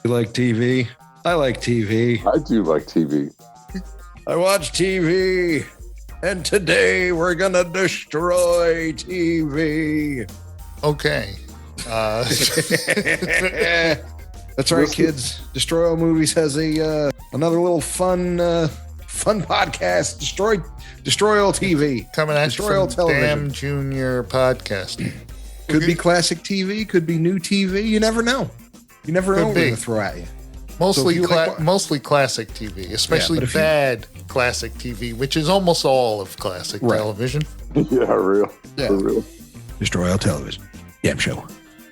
You like TV? I like TV. I do like TV. I watch TV. And today we're going to destroy TV. Okay. That's right, kids. Destroy All Movies has a another little fun podcast. Destroy All TV. Coming at Destroy All you from Television. Damn Junior Podcast. Could be classic TV. Could be new TV. You never know. You never know what we're going to throw at you. Mostly, mostly classic TV, especially bad classic TV, which is almost all of classic television. Yeah, real. Yeah. For real. Destroy All Television. Damn show.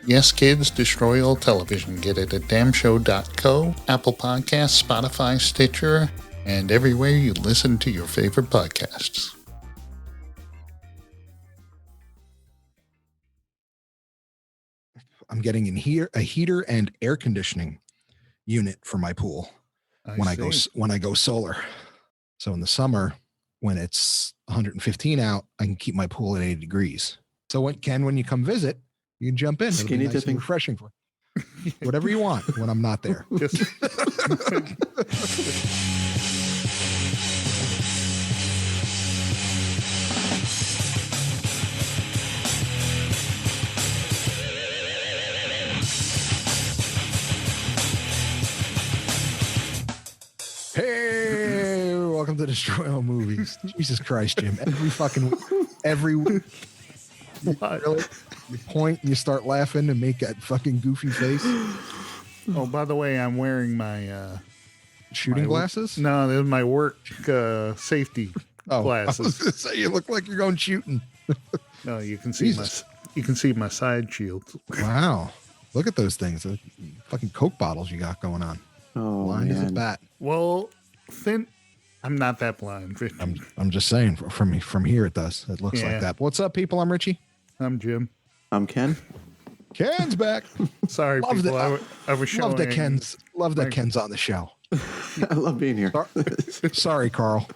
Yes, kids, Destroy All Television. Get it at damnshow.co, Apple Podcasts, Spotify, Stitcher, and everywhere you listen to your favorite podcasts. I'm getting in here a heater and air conditioning unit for my pool when I go solar. So in the summer, when it's 115 out, I can keep my pool at 80 degrees. So when you come visit, you can jump in. It'll be nice and refreshing for whatever you want when I'm not there. Hey, welcome to Destroy All Movies. Jesus Christ, Jim. Every really, you point and you start laughing and make that fucking goofy face. Oh, by the way, I'm wearing my shooting glasses. No, they're my work safety glasses. I was gonna say, you look like you're going shooting. No, you can see my side shields. Wow, look at those things. The fucking Coke bottles you got going on. Oh, blind as a bat. Well, I'm not that blind. I'm just saying, from here it does. It looks like that. What's up, people? I'm Richie. I'm Jim. I'm Ken. Ken's back. Sorry, people. I was showing. Love that Ken's on the show. I love being here. Sorry, Carl.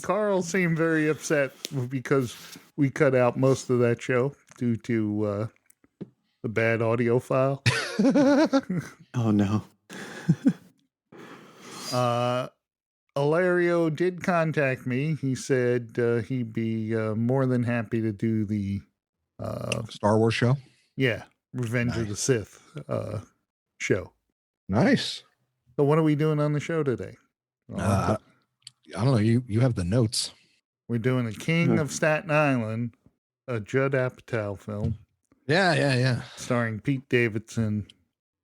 Carl seemed very upset because we cut out most of that show due to the bad audio file. Oh no. Ilario did contact me. He said he'd be more than happy to do the Star Wars show. Yeah, Revenge of the Sith show. Nice. So what are we doing on the show today? I don't know. You have the notes. We're doing The King of Staten Island, a Judd Apatow film. Yeah. Starring Pete Davidson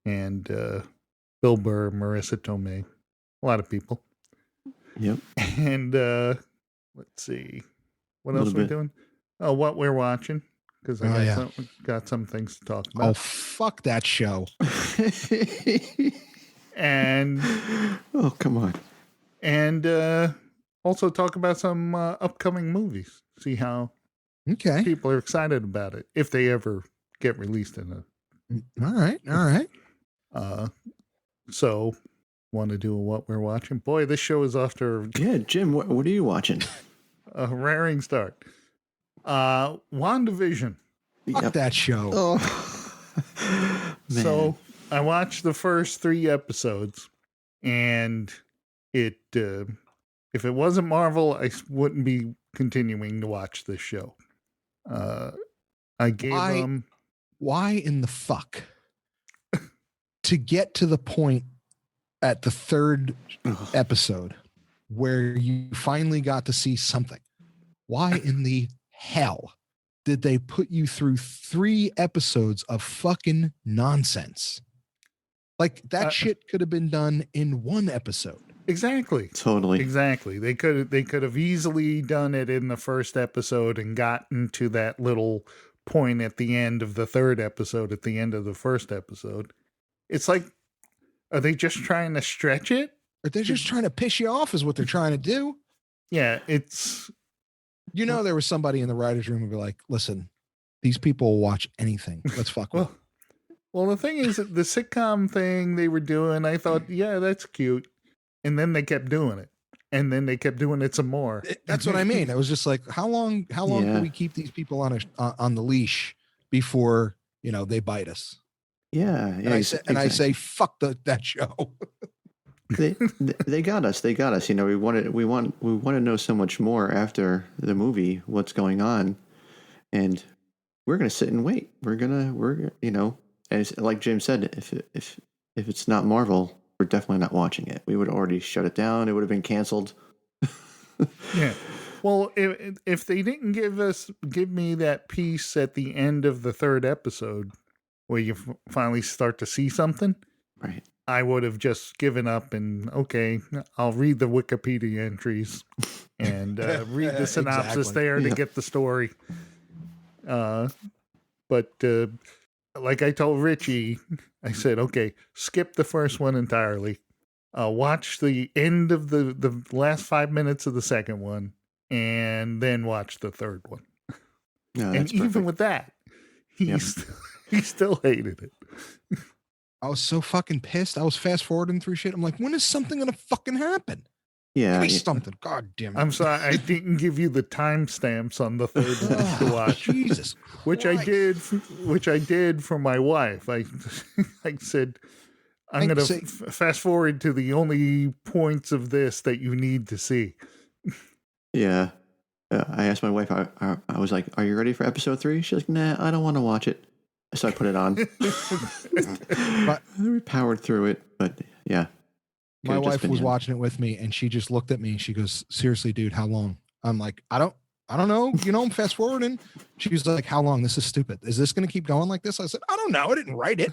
and Bill Burr, Marissa Tomei. A lot of people. Yep. And let's see. What else are we doing? Oh, what we're watching. Because I got some things to talk about. Oh, fuck that show. And oh, come on. And also talk about some upcoming movies. See how people are excited about it. If they ever get released in a... All right. So, want to do what we're watching? Boy, this show is off to... Yeah, Jim, what are you watching? A raring start. WandaVision. Fuck that show. Oh. So, I watched the first 3 episodes, and it... if it wasn't Marvel, I wouldn't be continuing to watch this show. I gave them... Why in the fuck? To get to the point at the 3rd episode where you finally got to see something. Why in the hell did they put you through 3 episodes of fucking nonsense? Like that shit could have been done in 1 episode. Exactly. Totally. Exactly. They could have easily done it in the first episode and gotten to that little point at the end of the 3rd episode, at the end of the first episode. It's like, are they just trying to stretch it? Are they just trying to piss you off is what they're trying to do? Yeah, it's... there was somebody in the writer's room who'd be like, listen, these people will watch anything. Let's fuck with them. Well, the thing is, the sitcom thing they were doing, I thought, yeah, that's cute. And then they kept doing it. And then they kept doing it some more. That's what I mean. I was just like, how long can we keep these people on the leash before, they bite us? Yeah, And I say, fuck that show. they got us. They got us. You know, we want to know so much more after the movie, what's going on, and we're gonna sit and wait. We're you know, as like Jim said, if it's not Marvel, we're definitely not watching it. We would already shut it down. It would have been canceled. Yeah. Well, if they didn't give me that piece at the end of the third episode where you finally start to see something, Right. I would have just given up and, okay, I'll read the Wikipedia entries and read the synopsis there to get the story. But like I told Richie, I said, okay, skip the first one entirely. Watch the end of the last 5 minutes of the second one, and then watch the third one. No, and that's even perfect. with that, he still hated it. I was so fucking pissed. I was fast forwarding through shit. I'm like, when is something gonna fucking happen? Yeah. Give me something. God damn it. I'm sorry, I didn't give you the timestamps on the third one to watch. Jesus Which I did for my wife. I said, I'm going to fast forward to the only points of this that you need to see. Yeah. I asked my wife, I was like, are you ready for episode 3? She's like, nah, I don't want to watch it. So I put it on. But we powered through it, but yeah. My wife was watching it with me, and she just looked at me and she goes, seriously, dude, how long? I'm like, I don't know. You know, I'm fast forwarding. She was like, how long? This is stupid. Is this going to keep going like this? I said, I don't know. I didn't write it.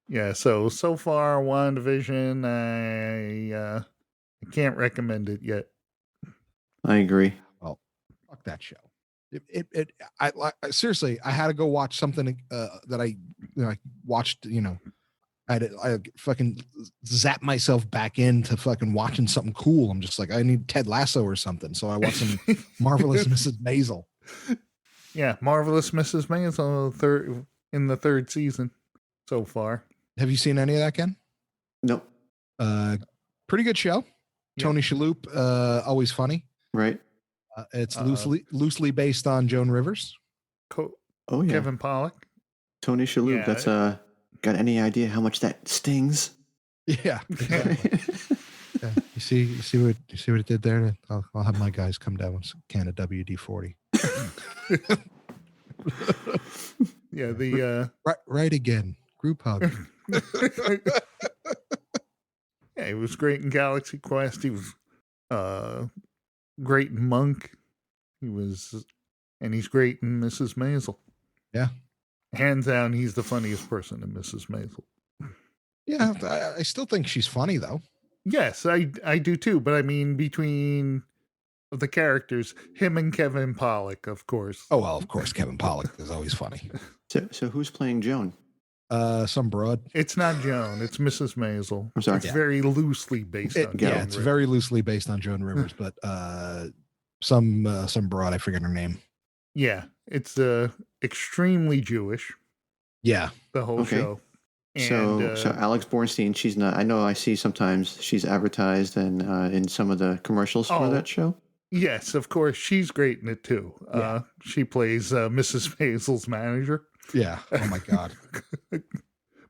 Yeah. So far, WandaVision, I can't recommend it yet. I agree. Well, fuck that show. I seriously, I had to go watch something that I watched. You know, I fucking zap myself back into fucking watching something cool. I'm just like, I need Ted Lasso or something. So I watched some Marvelous Mrs. Maisel. Yeah, Marvelous Mrs. Maisel in the third season so far. Have you seen any of that, Ken? Nope. Pretty good show. Yeah. Tony Shalhoub, always funny. Right. It's loosely based on Joan Rivers. Oh yeah. Kevin Pollak. Tony Shalhoub. Yeah. That's got any idea how much that stings? Yeah. Exactly. Yeah. You see what it did there? I'll have my guys come down with some can of WD-40. Yeah, the right again. Group hug. Yeah, he was great in Galaxy Quest. He was great in Monk. And he's great in Mrs. Maisel. Yeah. Hands down, he's the funniest person in Mrs. Maisel. Yeah, I still think she's funny though. Yes, I do too. But I mean, between the characters, him and Kevin Pollak, of course. Oh well, of course, Kevin Pollak is always funny. So who's playing Joan? Some broad. It's not Joan. It's Mrs. Maisel. I'm sorry. It's very loosely based on Joan Yeah, it's very loosely based on Joan Rivers, but some broad. I forget her name. Yeah, it's extremely Jewish. Yeah, the whole show. And, so Alex Bornstein, she's not. I know I see sometimes she's advertised and in some of the commercials for that show. Yes, of course, she's great in it too. Yeah. She plays Mrs. Maisel's manager. Yeah. Oh my God.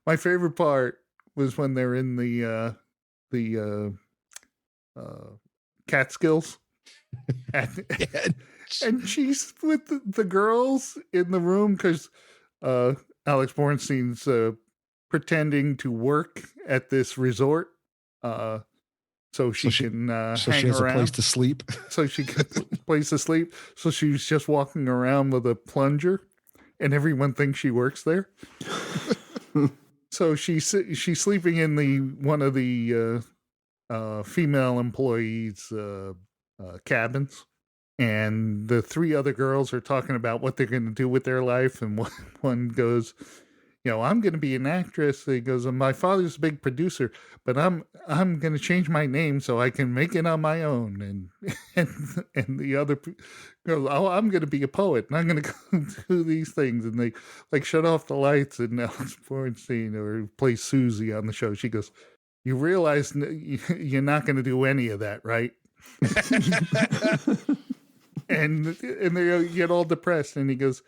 My favorite part was when they're in the Catskills, and she's with the girls in the room because Alex Bornstein's pretending to work at this resort, so she can hang she has around. A place to sleep. So she can place to sleep. So she's just walking around with a plunger, and everyone thinks she works there. So she's sleeping in one of the female employees' cabins, and the three other girls are talking about what they're going to do with their life, and one goes, I'm going to be an actress. He goes, my father's a big producer, but I'm going to change my name so I can make it on my own. And the other goes, I'm going to be a poet, and I'm going to go do these things. And they shut off the lights, and Alex Bornstein, or plays Susie on the show, she goes, you realize you're not going to do any of that, right? and they get all depressed, and he goes,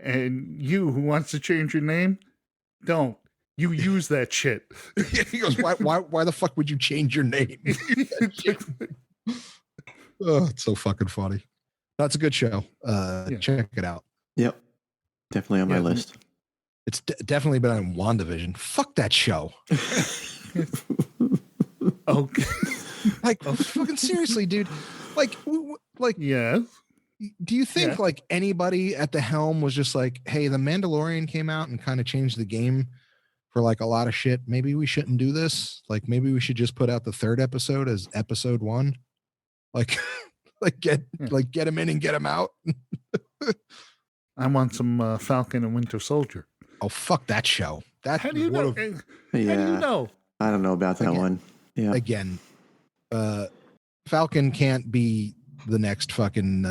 And you who wants to change your name, don't. You use that shit. He goes, why the fuck would you change your name? Oh, it's so fucking funny. That's a good show. Check it out. Yep. Definitely on my list. It's definitely been on WandaVision. Fuck that show. Okay. Like, fucking seriously, dude. Like, yeah. Do you think like anybody at the helm was just like, hey, the Mandalorian came out and kind of changed the game for like a lot of shit. Maybe we shouldn't do this. Like, maybe we should just put out the third episode as episode 1. Like, get him in and get him out. I want some Falcon and Winter Soldier. Oh, fuck that show. How do you know? Yeah. How do you know? I don't know about that one. Yeah. Again, Falcon can't be the next fucking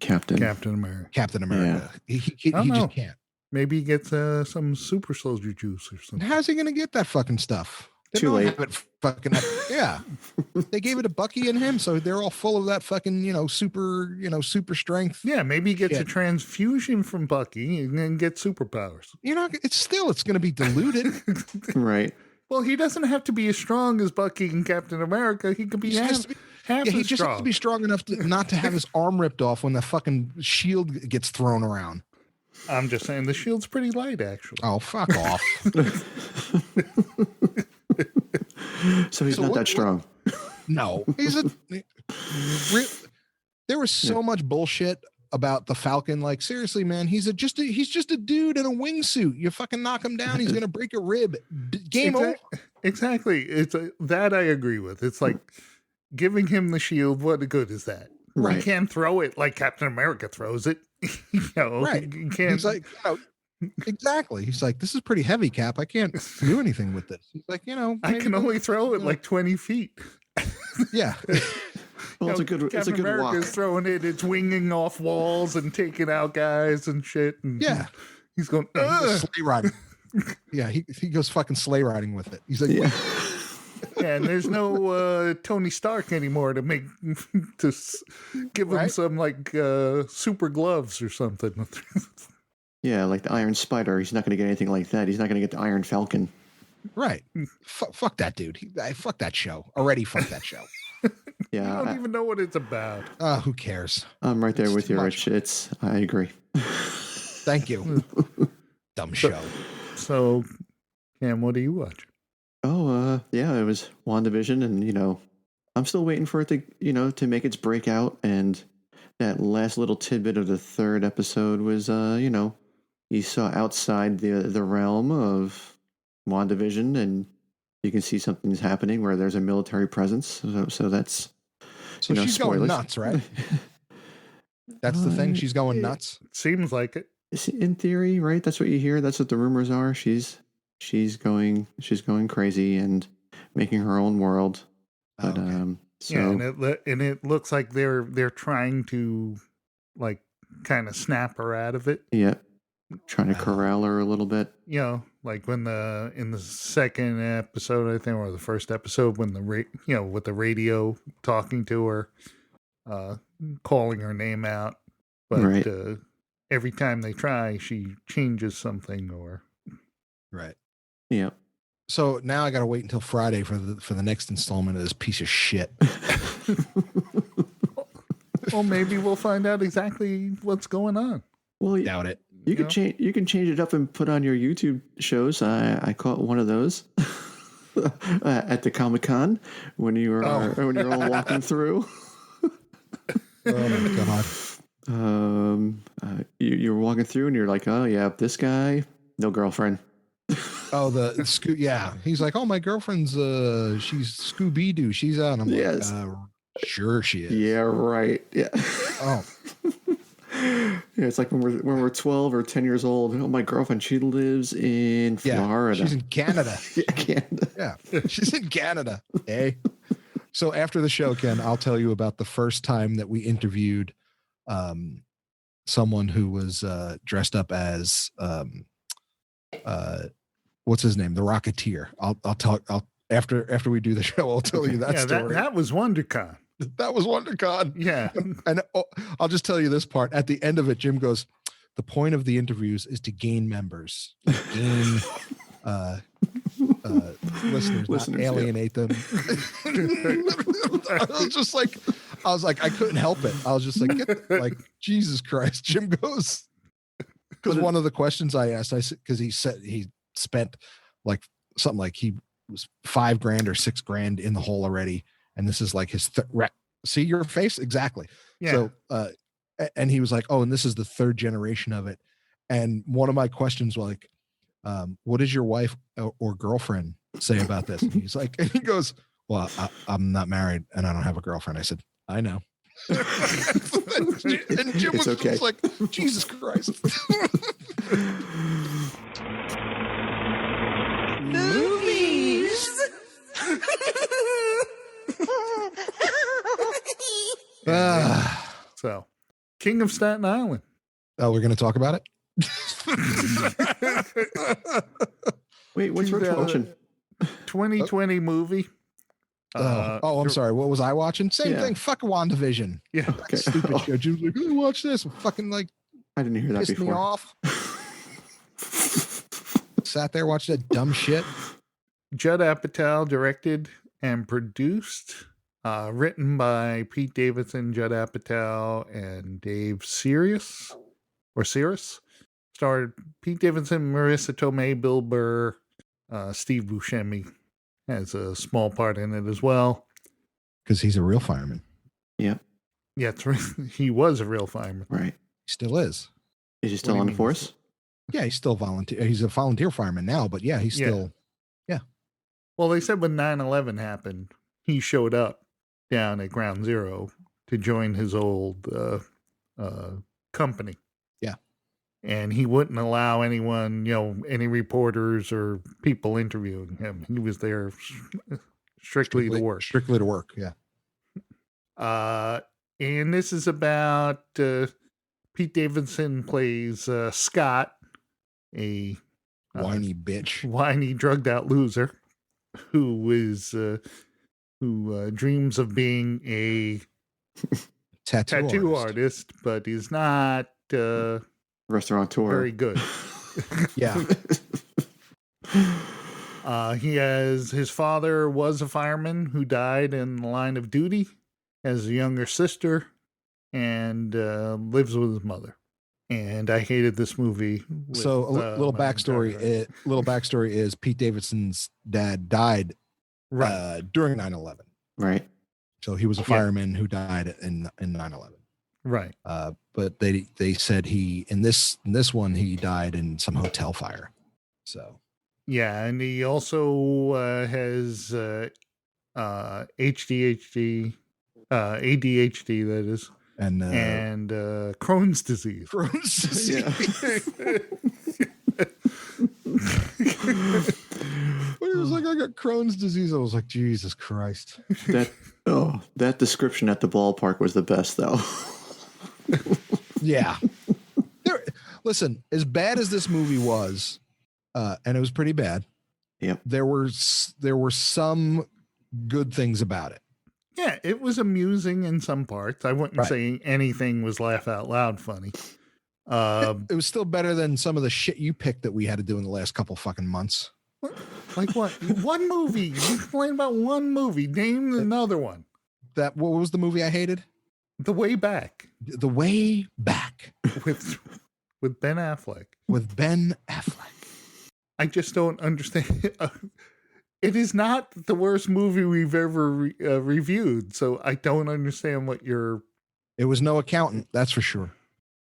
Captain America. Yeah. He just can't. Maybe he gets some super soldier juice or something. How's he gonna get that fucking stuff? Too late. Yeah. They gave it to Bucky and him, so they're all full of that fucking, super strength. Yeah, maybe he gets a transfusion from Bucky and then gets superpowers. It's gonna be diluted. Right. Well, he doesn't have to be as strong as Bucky and Captain America. He could be half as strong. He just has to be strong enough not to have his arm ripped off when the fucking shield gets thrown around. I'm just saying the shield's pretty light, actually. Oh, fuck off. So he's not that strong. No. There was so much bullshit about the Falcon. Like, seriously, man, he's just a dude in a wingsuit. You fucking knock him down, he's gonna break a rib. Game over. Exactly. That I agree with. It's like giving him the shield. What good is that? Right. He can't throw it like Captain America throws it. Right. He can't. He's like, exactly. He's like, this is pretty heavy, Cap. I can't do anything with this. He's like, I can only throw it like 20 feet. Yeah. Well, it's a good America walk. is throwing it. It's winging off walls and taking out guys and shit. And yeah. He's going, he goes sleigh riding. Yeah, he goes fucking sleigh riding with it. He's like, yeah, and there's no Tony Stark anymore to give him some like super gloves or something. Yeah, like the Iron Spider. He's not going to get anything like that. He's not going to get the Iron Falcon. Right. Fuck that dude. Fuck that show. Already fuck that show. Yeah. I don't even know what it's about. Who cares? I'm right there with you, Rich. I agree. Thank you. Dumb show. So, Cam, what do you watch? Oh, yeah, it was WandaVision, and, I'm still waiting for it to, to make its breakout. And that last little tidbit of the third episode was, you saw outside the realm of WandaVision, and you can see something's happening where there's a military presence. So that's, so she's spoilers. Going nuts, right? That's the thing. She's going nuts. Seems like it. In theory, right? That's what you hear. That's what the rumors are. She's going crazy and making her own world. But and it looks like they're trying to like kind of snap her out of it. Yeah, trying to corral her a little bit. Like when in the second episode, I think, or the first episode, when with the radio talking to her, calling her name out, but right. Every time they try, she changes something or. Right. Yeah. So now I got to wait until Friday for the next installment of this piece of shit. Well, maybe we'll find out exactly what's going on. Well, doubt it. You can change. You can change it up and put on your YouTube shows. I caught one of those at the Comic-Con when you were all walking through. Oh my god. You were walking through and you're like, oh yeah, this guy, no girlfriend. Oh, yeah. He's like, oh, my girlfriend's she's Scooby-Doo. She's out. And I'm like, sure she is. Yeah, right. Yeah. Oh. Yeah, it's like when we're 12 or 10 years old. Oh, my girlfriend, she lives in Florida. She's in Canada. Canada. Yeah, she's in Canada. Hey. So after the show, Ken, I'll tell you about the first time that we interviewed someone who was dressed up as what's his name? The Rocketeer. I'll after we do the show, I'll tell you that story. That was WonderCon. That was WonderCon. Yeah. And I'll just tell you this part. At the end of it, Jim goes, the point of the interviews is to gain members, gain listeners, not alienate them. I was like, I couldn't help it. I was just like, Jesus Christ. Jim goes, because one of the questions I asked, I said, because he said he spent like something like he was $5,000 or $6,000 in the hole already, and this is like his see your face exactly. Yeah. So and he was like, oh, and this is the third generation of it. And one of my questions was like, what does your wife or girlfriend say about this? And he's like, and he goes, well, I'm not married and I don't have a girlfriend. I said, I know. And Jim was okay. Just like, Jesus Christ. Movies. So, King of Staten Island. Oh, we're going to talk about it? Wait, what's Rich watching? 2020 movie. I'm sorry. What was I watching? Same thing. Fuck WandaVision. Yeah. Okay. Stupid show. Jim's like, oh, watch this. Fucking like, I didn't hear that pissed before. Me off. Sat there, watched that dumb shit. Judd Apatow directed and produced. Written by Pete Davidson, Judd Apatow, and Dave Sears. Starred Pete Davidson, Marissa Tomei, Bill Burr, Steve Buscemi has a small part in it as well. Because he's a real fireman. Yeah. Yeah, he was a real fireman. Right. He still is. Is he still on the force? Yeah, he's still volunteer. He's a volunteer fireman now, but yeah, he's still. Yeah. Well, they said when 9/11 happened, he showed up down at Ground Zero to join his old company. Yeah. And he wouldn't allow anyone, any reporters or people interviewing him. He was there strictly to work. Strictly to work, yeah. And this is about Pete Davidson plays Scott, a whiny bitch, whiny drugged out loser who dreams of being a tattoo artist, but is not restaurateur. Very good. Yeah. His father was a fireman who died in the line of duty, has a younger sister, and lives with his mother. And I hated this movie. So a little backstory. Little backstory is Pete Davidson's dad died during 9/11. Right. So he was a fireman who died in 9/11. Right. But they said in this one he died in some hotel fire. So. Yeah, and he also has ADHD, that is, and Crohn's disease. Crohn's disease. When he was like, I got Crohn's disease, I was like, Jesus Christ. That description at the ballpark was the best, though. Yeah. Listen, as bad as this movie was, and it was pretty bad. Yep. There were some good things about it. Yeah, it was amusing in some parts. I wouldn't say anything was laugh out loud funny. It was still better than some of the shit you picked that we had to do in the last couple fucking months. What? Like what? One movie. You complain about one movie. Name another one. What was the movie I hated? The Way Back. The Way Back. With Ben Affleck. With Ben Affleck. I just don't understand. It is not the worst movie we've ever reviewed, so I don't understand what you're... It was no accountant, that's for sure.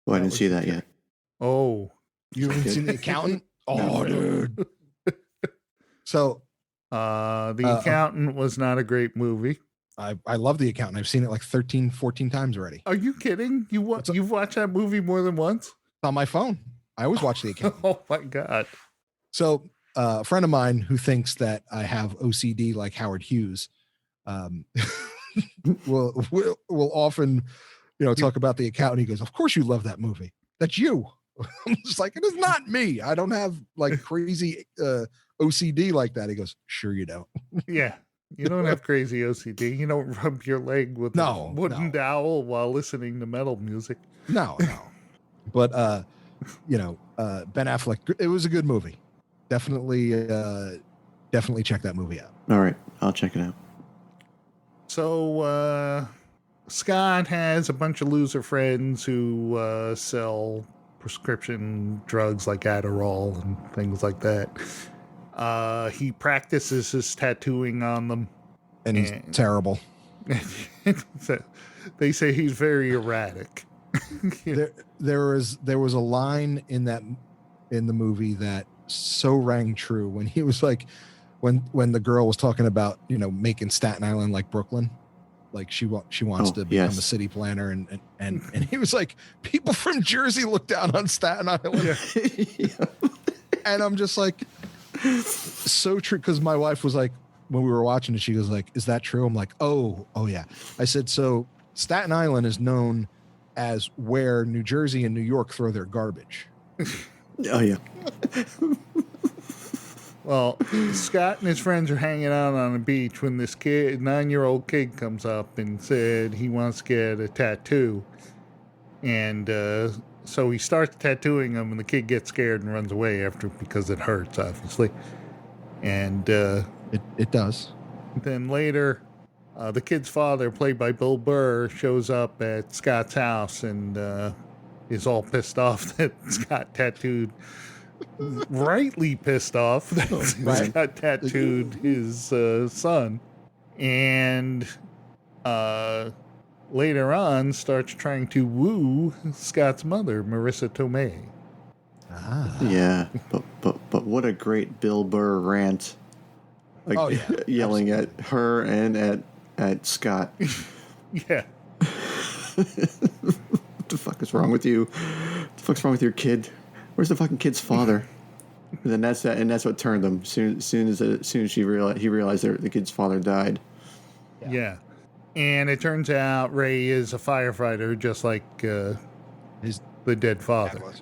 Oh, I didn't see that yet. Oh. You haven't seen The Accountant? Oh, no. Dude. So... The Accountant was not a great movie. I love The Accountant. I've seen it like 13, 14 times already. Are you kidding? You've watched that movie more than once? It's on my phone. I always watch The Accountant. Oh, my God. So... a friend of mine who thinks that I have OCD like Howard Hughes will often, talk about The Accountant. He goes, of course you love that movie. That's you. I'm just like, it is not me. I don't have like crazy OCD like that. He goes, sure you don't. Yeah. You don't have crazy OCD. You don't rub your leg with a wooden dowel while listening to metal music. No. But Ben Affleck. It was a good movie. Definitely check that movie out. All right, I'll check it out. So Scott has a bunch of loser friends who sell prescription drugs like Adderall and things like that. He practices his tattooing on them. And he's terrible. They say he's very erratic. There was a line in the movie that so rang true when he was like, when the girl was talking about making Staten Island like Brooklyn, like she wants to become a city planner, and he was like, people from Jersey look down on Staten Island. Yeah. And I'm just like, so true, because my wife was like, when we were watching it, she was like, is that true? I'm like, oh yeah. I said, so Staten Island is known as where New Jersey and New York throw their garbage. Oh yeah. Well, Scott and his friends are hanging out on the beach when this 9-year-old kid comes up and said he wants to get a tattoo. And so he starts tattooing him, and the kid gets scared and runs away because it hurts, obviously. And it does. Then later, the kid's father, played by Bill Burr, shows up at Scott's house and is all pissed off that Scott tattooed. Rightly pissed off that Scott tattooed his son, and later on starts trying to woo Scott's mother, Marissa Tomei. Yeah, but what a great Bill Burr rant! Like yelling at her and at Scott. Yeah. What the fuck is wrong with you? What the fuck's wrong with your kid? Where's the fucking kid's father? And then that's what turned him. Soon as he realized that the kid's father died. Yeah. And it turns out Ray is a firefighter, just like the dead father.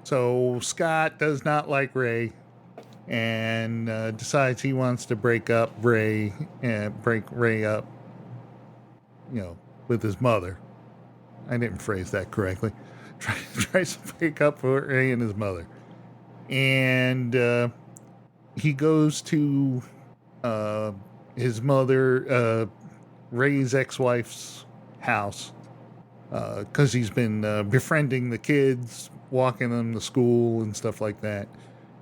So Scott does not like Ray, and decides he wants to break Ray up, with his mother. I didn't phrase that correctly. Tries to break up for Ray and his mother. And he goes to his mother, Ray's ex-wife's house, because he's been befriending the kids, walking them to school and stuff like that.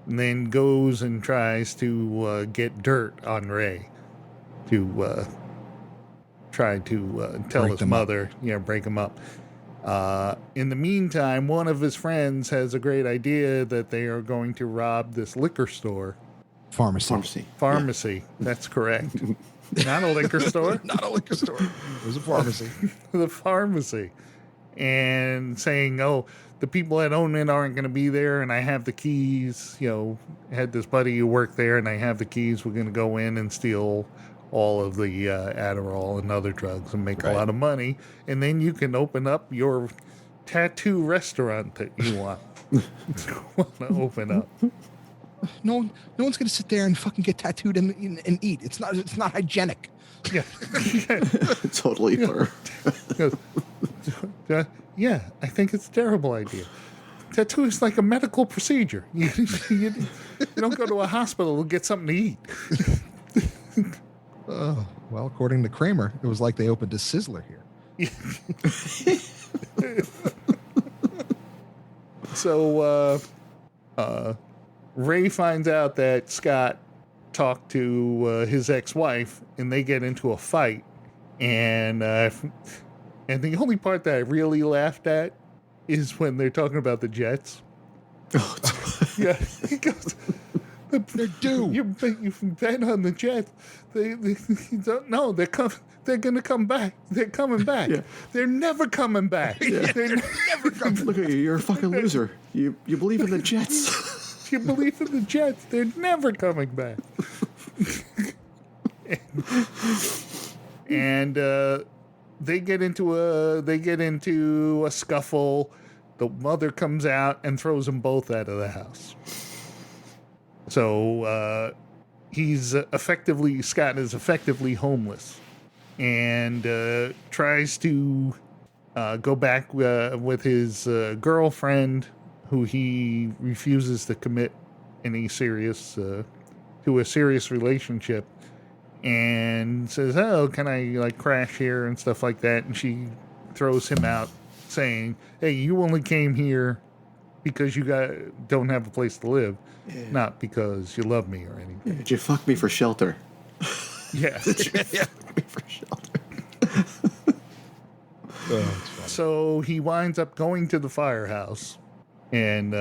And then goes and tries to get dirt on Ray to try to tell his mother, break him up. In the meantime, one of his friends has a great idea that they are going to rob this liquor store. Pharmacy. Yeah. That's correct. Not a liquor store. Not a liquor store. It was a pharmacy. The pharmacy. And saying, the people that own it aren't going to be there, and I have the keys. Had this buddy who worked there, and I have the keys. We're going to go in and steal all of the Adderall and other drugs and make a lot of money. And then you can open up your tattoo restaurant that you want to open up. No one's going to sit there and fucking get tattooed and eat. It's not hygienic. Yeah. Totally her. Yeah, I think it's a terrible idea. Tattoo is like a medical procedure. You don't go to a hospital to get something to eat. Well, according to Kramer, it was like they opened a Sizzler here. So Ray finds out that Scott talked to his ex-wife, and they get into a fight. And the only part that I really laughed at is when they're talking about the Jets. Oh, yeah, he goes, they're due. You've bet on the Jets. They don't know. They're going to come back. They're coming back. Yeah. They're never coming back. Yeah. They're never coming. Look at you. You're a fucking loser. You believe in the Jets. You believe in the Jets. They're never coming back. And they get into a scuffle. The mother comes out and throws them both out of the house. So Scott is effectively homeless, and tries to go back with his girlfriend, who he refuses to commit any serious to a serious relationship, and says, "Oh, can I like crash here and stuff like that?" And she throws him out, saying, "Hey, you only came here because you don't have a place to live, not because you love me or anything." Did you fuck me for shelter? Yeah. Did you fuck me for shelter? So he winds up going to the firehouse and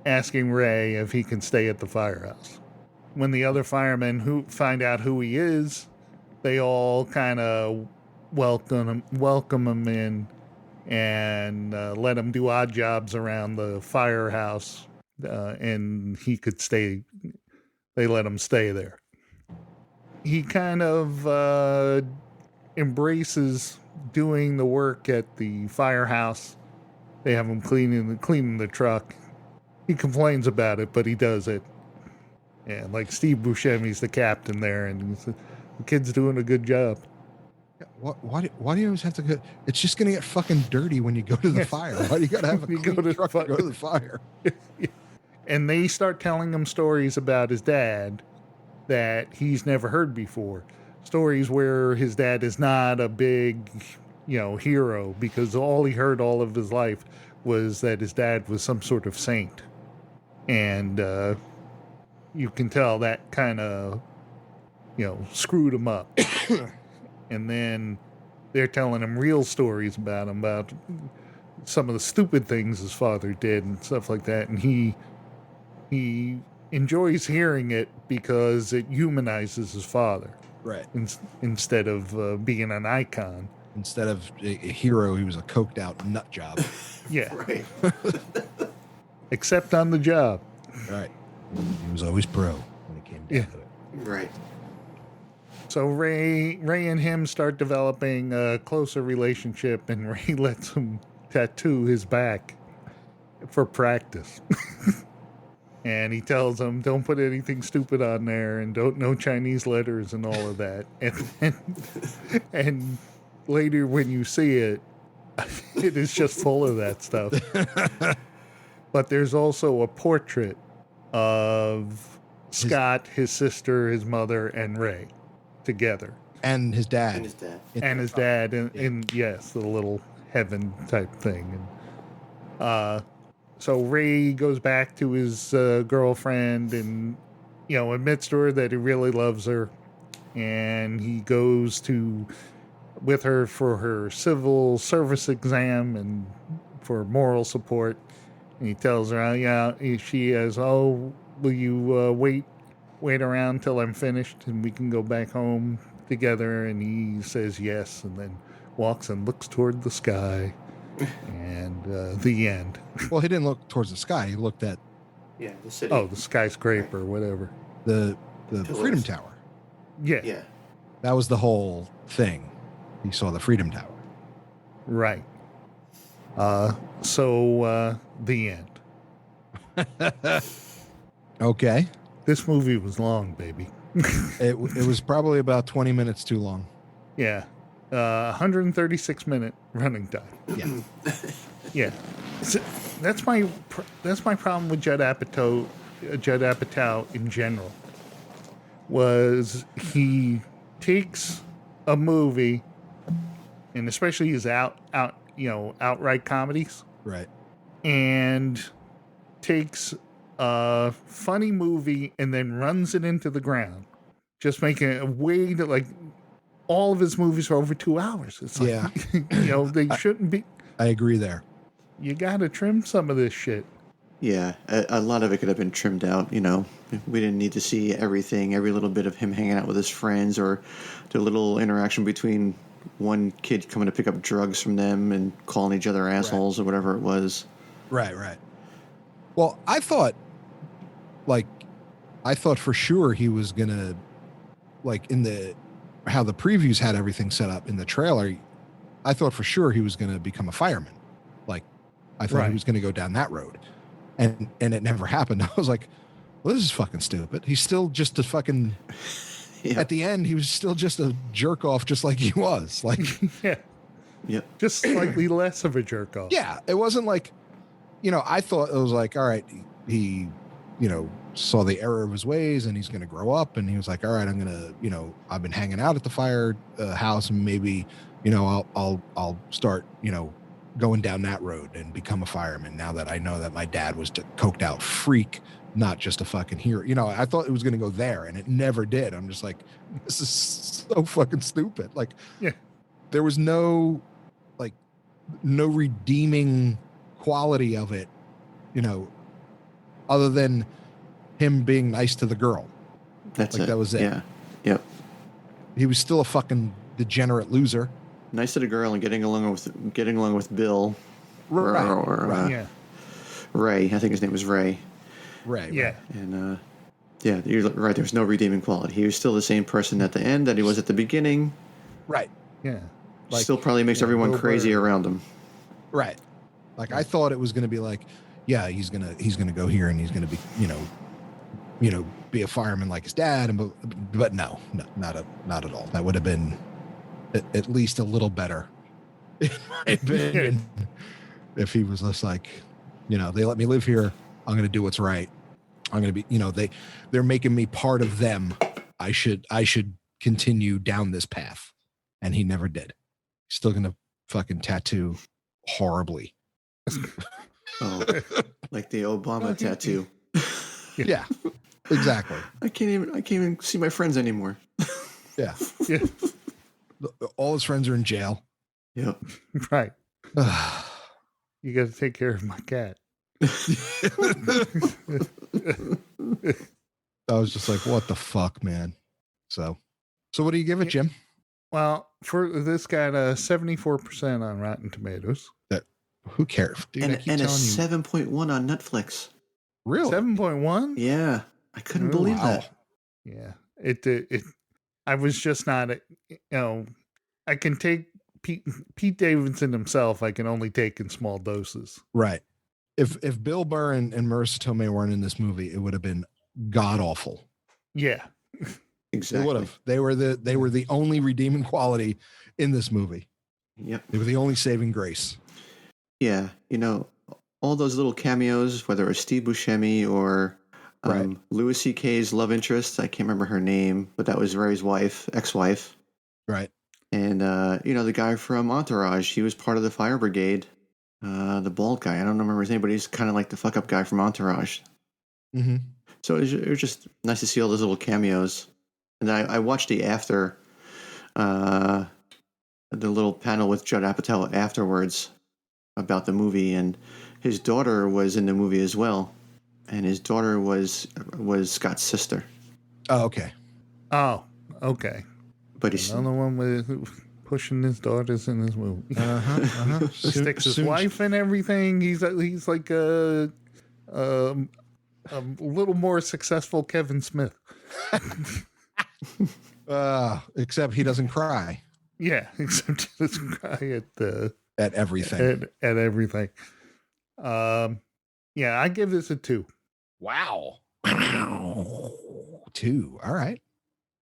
asking Ray if he can stay at the firehouse. When the other firemen who find out who he is, they all kind of welcome him in and let him do odd jobs around the firehouse, and he could stay. They let him stay there. He kind of embraces doing the work at the firehouse. They have him cleaning the truck. He complains about it, but he does it. And like Steve Buscemi's the captain there, and the kid's doing a good job. Why do you always have to go? It's just going to get fucking dirty when you go to the fire. Why do you got to have a clean truck to go to the fire? And they start telling him stories about his dad that he's never heard before. Stories where his dad is not a big, hero, because all he heard all of his life was that his dad was some sort of saint. And you can tell that kind of, screwed him up. And then they're telling him real stories about him, about some of the stupid things his father did and stuff like that. And he enjoys hearing it because it humanizes his father. Right. Instead of being an icon. Instead of a hero, he was a coked out nut job. Yeah. Right. Except on the job. Right. He was always pro when it came down to it. Right. So Ray and him start developing a closer relationship, and Ray lets him tattoo his back for practice. And he tells him, don't put anything stupid on there, and no Chinese letters and all of that. And later when you see it, it is just full of that stuff. But there's also a portrait of Scott, his sister, his mother, and Ray together. And his dad. And his dad. in yes, the little heaven type thing. And so Ray goes back to his girlfriend and, admits to her that he really loves her. And he goes with her for her civil service exam and for moral support. And he tells her, she has, will you wait around till I'm finished and we can go back home together? And he says yes, and then walks and looks toward the sky. And the end. Well, he didn't look towards the sky. He looked at the city. Oh, the skyscraper, whatever. the Freedom Tower. Yeah. Yeah. That was the whole thing. He saw the Freedom Tower. Right. So the end. Okay. This movie was long, baby. It was probably about 20 minutes too long. Yeah. 136-minute running time. Yeah. Yeah. So that's my problem with Judd Apatow in general. Was he takes a movie, and especially his outright comedies, Right. and takes a funny movie and then runs it into the ground, just making it a way that, like, all of his movies are over 2 hours. It's like, Yeah. They shouldn't be. I agree there. You got to trim some of this shit. Yeah, a lot of it could have been trimmed out, We didn't need to see everything, every little bit of him hanging out with his friends, or the little interaction between one kid coming to pick up drugs from them and calling each other assholes or whatever it was. Right. Well, I thought for sure he was going to, like, how the previews had everything set up in the trailer, I thought for sure he was going to become a fireman. Like, I thought he was going to go down that road. And it never happened. I was like, well, this is fucking stupid. He's still just a fucking... Yeah. At the end, he was still just a jerk off, just like he was. Like, Yeah. Yep. Just slightly less of a jerk off. yeah, it wasn't like I thought it was like, all right, he saw the error of his ways and he's going to grow up, and he was like, all right, I'm going to, I've been hanging out at the fire house, and maybe, I'll start, going down that road and become a fireman now that I know that my dad was a coked out freak, not just a fucking hero. I thought it was going to go there, and it never did. I'm just like, this is so fucking stupid. Like, yeah, there was no redeeming quality of it, other than him being nice to the girl. That's like, it. That was it. Yeah. Yep. He was still a fucking degenerate loser. Nice to the girl and getting along with Bill. Right. Or yeah. Ray. I think his name was Ray. Right. Yeah. And yeah, you're right. There's no redeeming quality. He was still the same person at the end that he was at the beginning. Right. Yeah. Like, still probably makes everyone crazy around him. Right. Like, I thought it was going to be like, yeah, he's gonna go here and he's gonna be, be a fireman like his dad, but no, not at all. That would have been at least a little better, in my opinion, if he was just like, they let me live here, I'm gonna do what's right. I'm gonna be, they're making me part of them. I should continue down this path, and he never did. He's still gonna fucking tattoo horribly. Oh, like the Obama tattoo. Yeah, exactly. I can't even see my friends anymore. Yeah. Yeah. All his friends are in jail. Yep. Right. You got to take care of my cat. I was just like, what the fuck, man? So what do you give it, Jim? Well, for this got a 74% on Rotten Tomatoes. Who cares? Dude, and a 7.1 on Netflix. Really? 7.1? Yeah. I couldn't believe that. Yeah. It I was just not, I can take Pete Davidson himself, I can only take in small doses. Right. If Bill Burr and Marissa Tomei weren't in this movie, it would have been god awful. Yeah. Exactly. It would have. They were the only redeeming quality in this movie. Yep. They were the only saving grace. Yeah. All those little cameos, whether it was Steve Buscemi or Louis C.K.'s love interest, I can't remember her name, but that was Ray's ex-wife. Right. And, the guy from Entourage, he was part of the fire brigade. The bald guy, I don't remember his name, but he's kind of like the fuck up guy from Entourage. Mm-hmm. So it was just nice to see all those little cameos. And I watched the after, the little panel with Judd Apatow afterwards about the movie, and his daughter was in the movie as well, and his daughter was Scott's sister. Oh, okay. Oh, okay. But he's another one with pushing his daughters in this movie. Sticks his wife and everything. He's like a little more successful Kevin Smith. Except he doesn't cry. Yeah, except he doesn't cry at everything. At everything. Yeah, I give this a 2. Wow. 2. All right.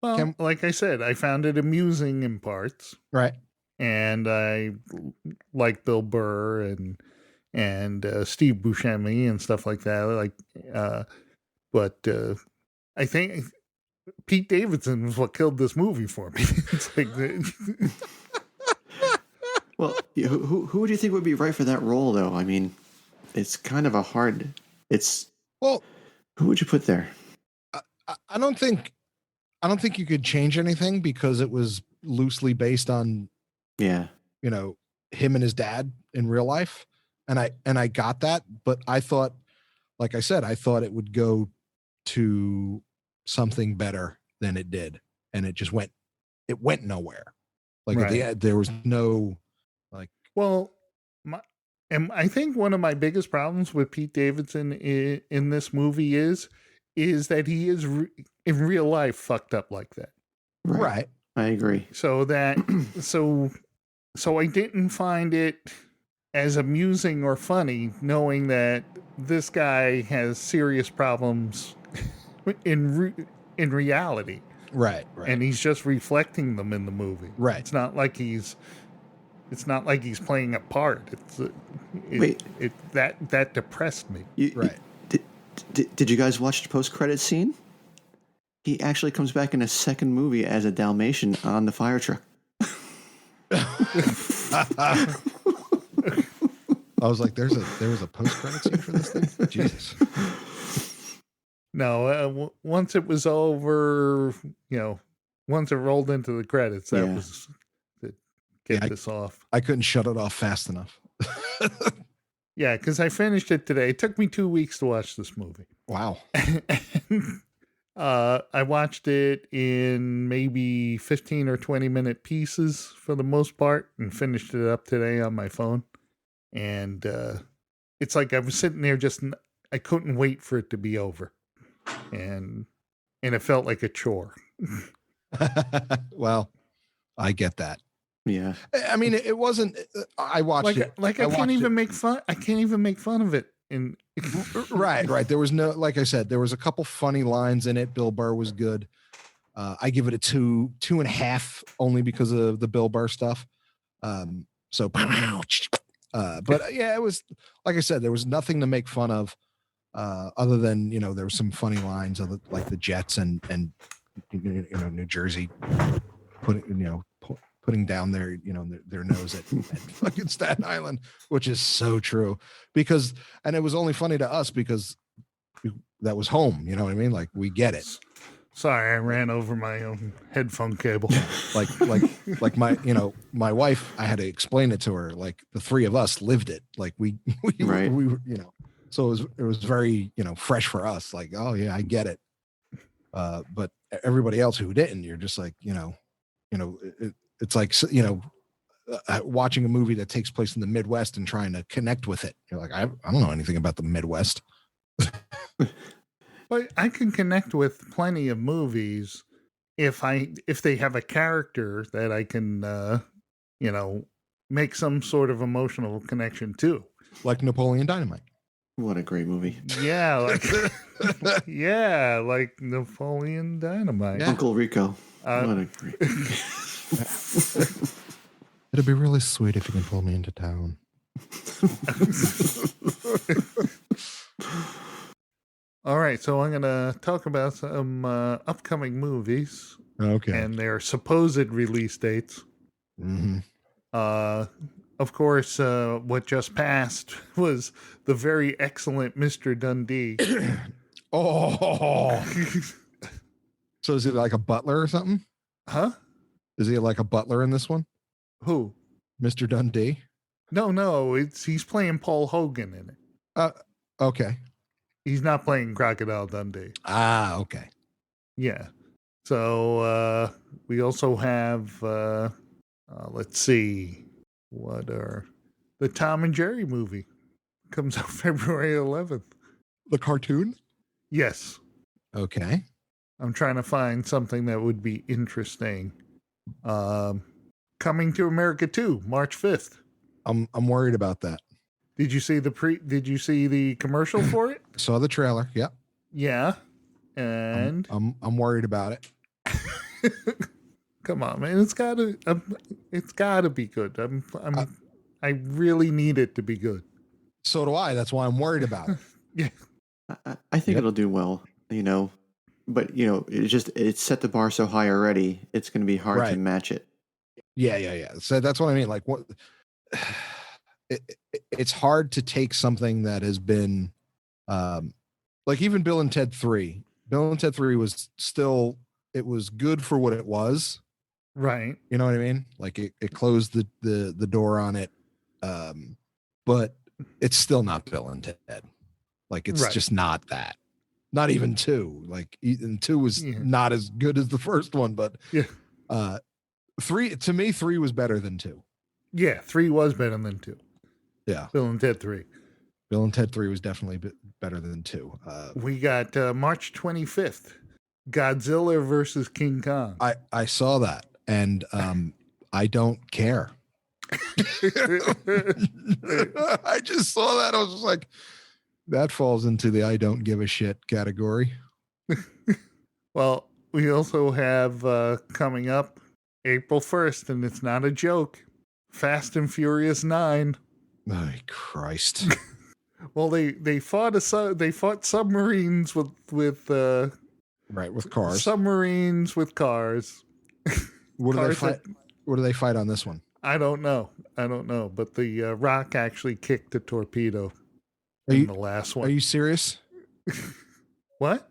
Well, like I said, I found it amusing in parts. Right. And I like Bill Burr and Steve Buscemi and stuff like that. But I think Pete Davidson was what killed this movie for me. It's like, well, who would you think would be right for that role, though? I mean, it's kind of a hard. Who would you put there? I don't think you could change anything because it was loosely based on, him and his dad in real life. And I got that, but I thought, like I said, I thought it would go to something better than it did. And it went nowhere. Like at the end, there was no and I think one of my biggest problems with Pete Davidson in this movie is that he is in real life fucked up like that. Right. I agree. So I didn't find it as amusing or funny knowing that this guy has serious problems in reality. Right. And he's just reflecting them in the movie. Right. It's not like he's playing a part. Wait. That depressed me. Right. Did you guys watch the post-credit scene? He actually comes back in a second movie as a Dalmatian on the fire truck. I was like, there was a post-credit scene for this thing? Jesus. No, once it was over, once it rolled into the credits, that was to get this off. I couldn't shut it off fast enough. Yeah, because I finished it today. It took me 2 weeks to watch this movie. Wow. I watched it in maybe 15 or 20-minute pieces for the most part and finished it up today on my phone. And it's like I was sitting there I couldn't wait for it to be over. And it felt like a chore. Well, I get that. Yeah. I mean, it wasn't. I watched it. I can't even make fun. I can't even make fun of it. Right. There was no, like I said, there was a couple funny lines in it. Bill Burr was good. I give it a 2.5 only because of the Bill Burr stuff. But yeah, it was, like I said, there was nothing to make fun of other than, there was some funny lines of like the Jets and New Jersey putting down their nose at fucking Staten Island, which is so true and it was only funny to us because that was home. You know what I mean? Like, we get it. Sorry, I ran over my own headphone cable. like my wife, I had to explain it to her. Like, the three of us lived it. Like we so it was very, fresh for us. Like, oh yeah, I get it. But everybody else who didn't, you're just like, it's like, watching a movie that takes place in the Midwest and trying to connect with it. You're like, I don't know anything about the Midwest. But I can connect with plenty of movies if they have a character that I can, make some sort of emotional connection to. Like Napoleon Dynamite. What a great movie. Yeah, like Napoleon Dynamite. Yeah. Uncle Rico. What a great It'd be really sweet if you can pull me into town. All right, so I'm going to talk about some upcoming movies. Okay. And their supposed release dates. Mm-hmm. Of course, what just passed was the very excellent Mr. Dundee. Oh. So is it like a butler or something? Huh? Is he like a butler in this one? Who? Mr. Dundee? No, he's playing Paul Hogan in it. Okay. He's not playing Crocodile Dundee. Ah, okay. Yeah. So we also have, let's see, the Tom and Jerry movie comes out February 11th. The cartoon? Yes. Okay. I'm trying to find something that would be interesting. Coming to America 2, March 5th. I'm worried about that. Did you see the commercial for it? Saw the trailer. Yep. Yeah. And I'm worried about it. Come on, man. It's gotta be good. I really need it to be good. So do I. That's why I'm worried about it. Yeah. I think it'll do well, but it's set the bar so high already. It's going to be hard to match it. Yeah. So that's what I mean. Like, what? It's hard to take something that has been, like, even Bill and Ted 3. Bill and Ted 3 was still, it was good for what it was. Right. You know what I mean? Like, it closed the door on it. But it's still not Bill and Ted. Like, it's just not that. Not even 2. Like, and 2 was not as good as the first one, but 3, to me, 3 was better than 2. Yeah, 3 was better than 2. Yeah. Bill and Ted 3. Bill and Ted 3 was definitely better than 2. We got March 25th, Godzilla versus King Kong. I saw that, and I don't care. I just saw that. I was just like, that falls into the I don't give a shit category. Well, we also have coming up April 1st, and it's not a joke, Fast and Furious 9. Oh, Christ. Well, they fought submarines with Right, with cars. Submarines with cars. What do they Cars fight? What do they fight on this one? I don't know. But the Rock actually kicked a torpedo Are in you- the last Are one. you serious? What?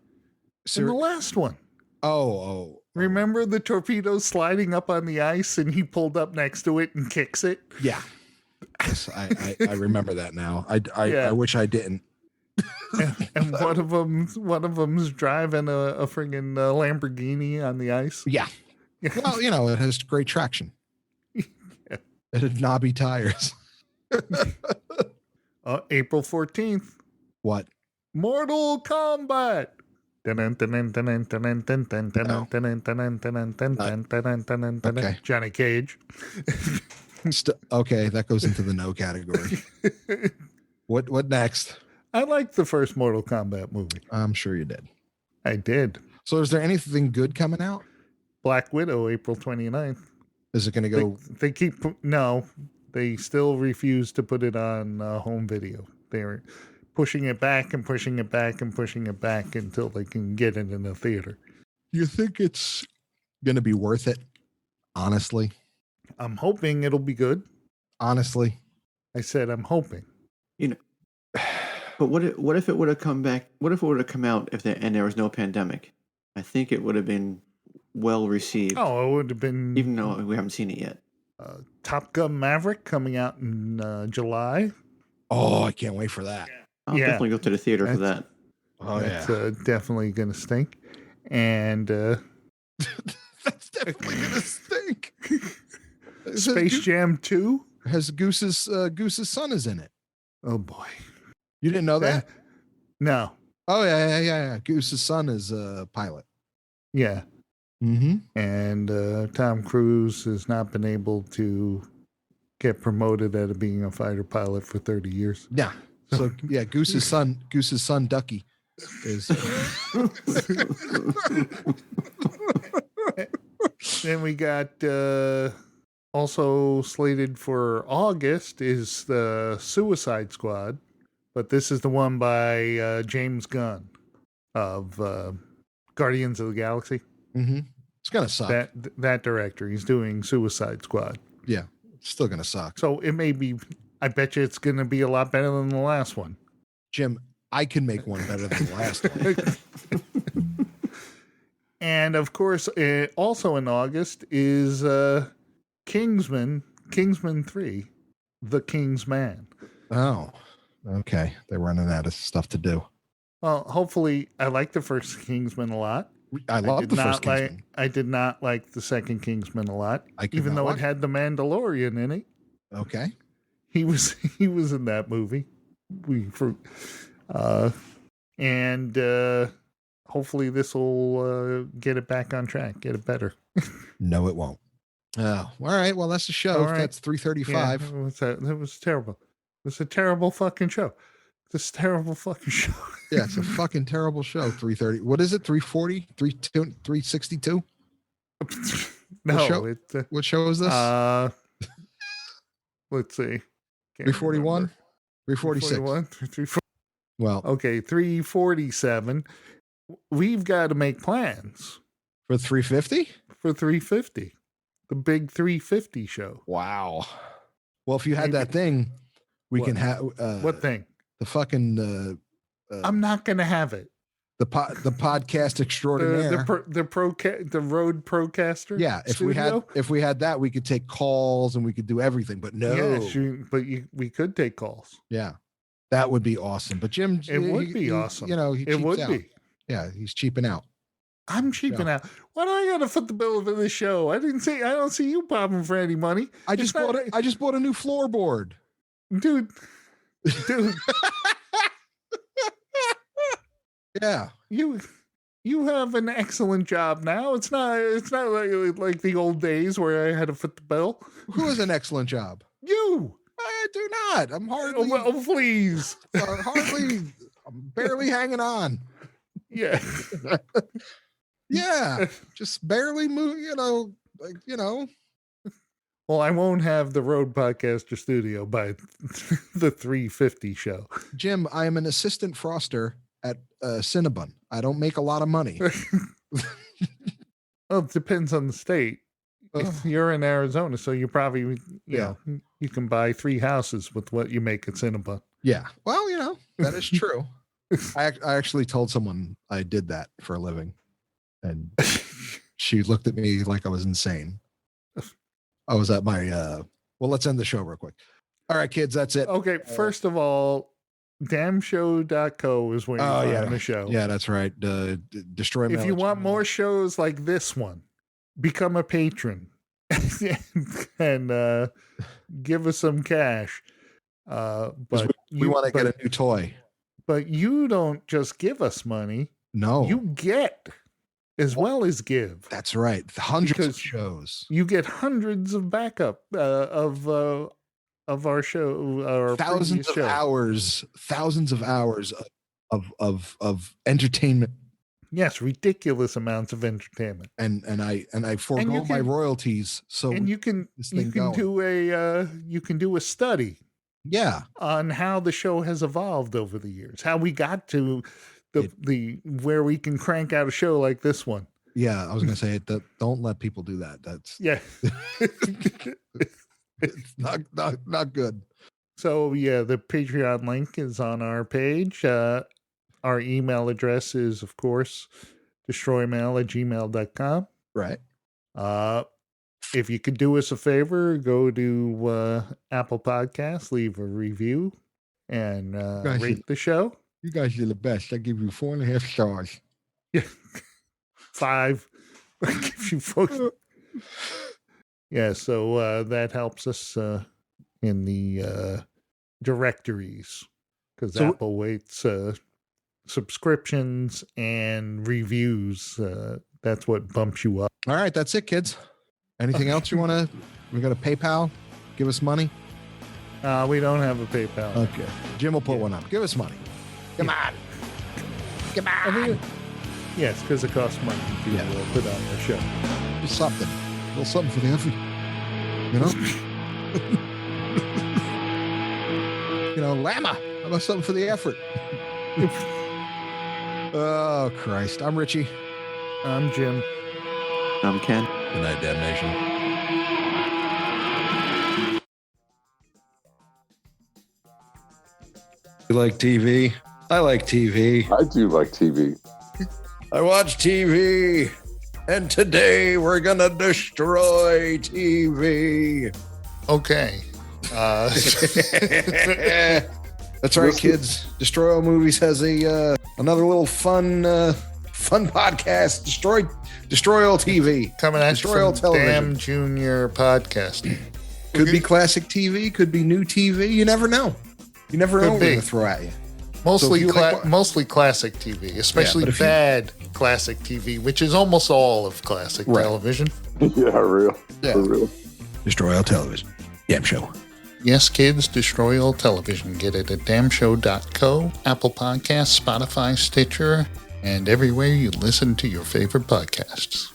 In the last one. Oh. Remember the torpedo sliding up on the ice and he pulled up next to it and kicks it? Yeah. Yes, I remember that now. I wish I didn't. and one of them's driving a friggin' Lamborghini on the ice. Yeah. Well, it has great traction. Yeah. It had knobby tires. April 14th. What? Mortal Kombat. Okay. Johnny Cage. Okay, that goes into the no category. What next? I liked the first Mortal Kombat movie. I'm sure you did. I did. So is there anything good coming out? Black Widow, April 29th. Is it going to go? They still refuse to put it on home video. They're pushing it back and pushing it back and pushing it back until they can get it in the theater. You think it's going to be worth it? Honestly? I'm hoping it'll be good. Honestly? I said I'm hoping. But what if it would have come back? What if it would have come out and there was no pandemic? I think it would have been well received. Oh, it would have been... Even though we haven't seen it yet. Top Gun Maverick coming out in July. Oh, I can't wait for that. I'll definitely go to the theater for that. Oh, that's definitely going to stink. And... that's definitely going to stink. Space Jam 2? Has Goose's son is in it. Oh, boy. You didn't know that? No. Oh, yeah. Goose's son is a pilot. Yeah. Mm-hmm. And Tom Cruise has not been able to get promoted out of being a fighter pilot for 30 years. Yeah. So, yeah, Goose's son, Ducky, is... Then we got... also slated for August is the Suicide Squad. But this is the one by James Gunn of Guardians of the Galaxy. Mm-hmm. It's going to suck. That director, he's doing Suicide Squad. Yeah, it's still going to suck. So it may be, I bet you it's going to be a lot better than the last one. Jim, I can make one better than the last one. And of course, also in August is Kingsman 3, The King's Man. Oh, okay. They're running out of stuff to do. Well, hopefully, I like the first Kingsman a lot. I love the first Kingsman. I did not like the second Kingsman a lot, even though it had the Mandalorian in it. Okay. He was in that movie. Hopefully this will get it back on track, get it better. No, it won't. Oh, all right. Well, that's the show. Right. That's 3:35. Yeah, it was terrible. It was a terrible fucking show. This terrible fucking show. Yeah, it's a fucking terrible show. 3:30. What is it? 3:40? 362? No. What show is this? Let's see. 341? 346. Well, okay, 347. We've got to make plans. For 350? For 350. The big 350 show. Wow. Well, if you had that thing, we can have... what thing? The fucking... I'm not going to have it. The podcast extraordinaire. The Rode Procaster. Yeah, if we had that, we could take calls and we could do everything. But no, we could take calls. Yeah, that would be awesome. But Jim, it would be awesome. It would be. Yeah, he's cheaping out. I'm cheaping out. Why do I got to foot the bill for this show? I don't see you popping for any money. I just bought a new floorboard, dude. Yeah, you have an excellent job now. It's not like the old days where I had to foot the bill. Who has an excellent job? You. I do not. I'm hardly. Oh, please. I'm barely hanging on. Yeah. Yeah. Just barely move. Well, I won't have the Road Podcaster Studio by the 350 show. Jim, I am an assistant froster at Cinnabon. I don't make a lot of money. Well, it depends on the state. You're in Arizona, so you probably, you know, you can buy 3 houses with what you make at Cinnabon. Yeah. Well, you know, that is true. I actually told someone I did that for a living, and she looked at me like I was insane. I was at my, well, let's end the show real quick. All right, kids, that's it. Okay, first of all, damnshow.co is where you find the show. Yeah, that's right. Destroymail. If you want more shows like this one, become a patron and give us some cash. But we want to get a new toy. But you don't just give us money. No. You get as well as give. That's right. Hundreds of shows. You get hundreds of backup of our show. Our thousands of hours of entertainment. Yes, ridiculous amounts of entertainment. And I forego my royalties. So and you can do a study. Yeah. On how the show has evolved over the years, how we got to the where we can crank out a show like this one. Yeah, I was going to say don't let people do that. That's it's not good. So yeah, the Patreon link is on our page. Our email address is, of course, destroymail@gmail.com. Right. If you could do us a favor, go to Apple Podcasts, leave a review, and rate the show. You guys are the best. I give you 4.5 stars. Yeah. 5. I give you 4. Yeah, so that helps us in the directories, because Apple waits subscriptions and reviews. That's what bumps you up. All right, that's it, kids. Anything else you want to? We got a PayPal? Give us money? We don't have a PayPal. Okay. Jim will put one up. Give us money. Come on. Come on. I mean, yes, because it costs money to put on the show. Just something. A little something for the effort. You know? You know, Llama. How about something for the effort? Oh, Christ. I'm Richie. I'm Jim. I'm Ken. Good night, damnation. You like TV? I like TV. I do like TV. I watch TV. And today we're going to destroy TV. Okay. That's right, kids. Destroy All Movies has another little fun podcast. Destroy All TV. Coming at Destroy All Television. Damn Junior Podcast. Could be classic TV. Could be new TV. You never know. You never know what they're going to throw at you. Mostly, mostly classic TV, especially bad classic TV, which is almost all of classic television. Yeah, real. Yeah. For real. Destroy All Television. Damn show. Yes, kids, destroy all television. Get it at damnshow.co, Apple Podcasts, Spotify, Stitcher, and everywhere you listen to your favorite podcasts.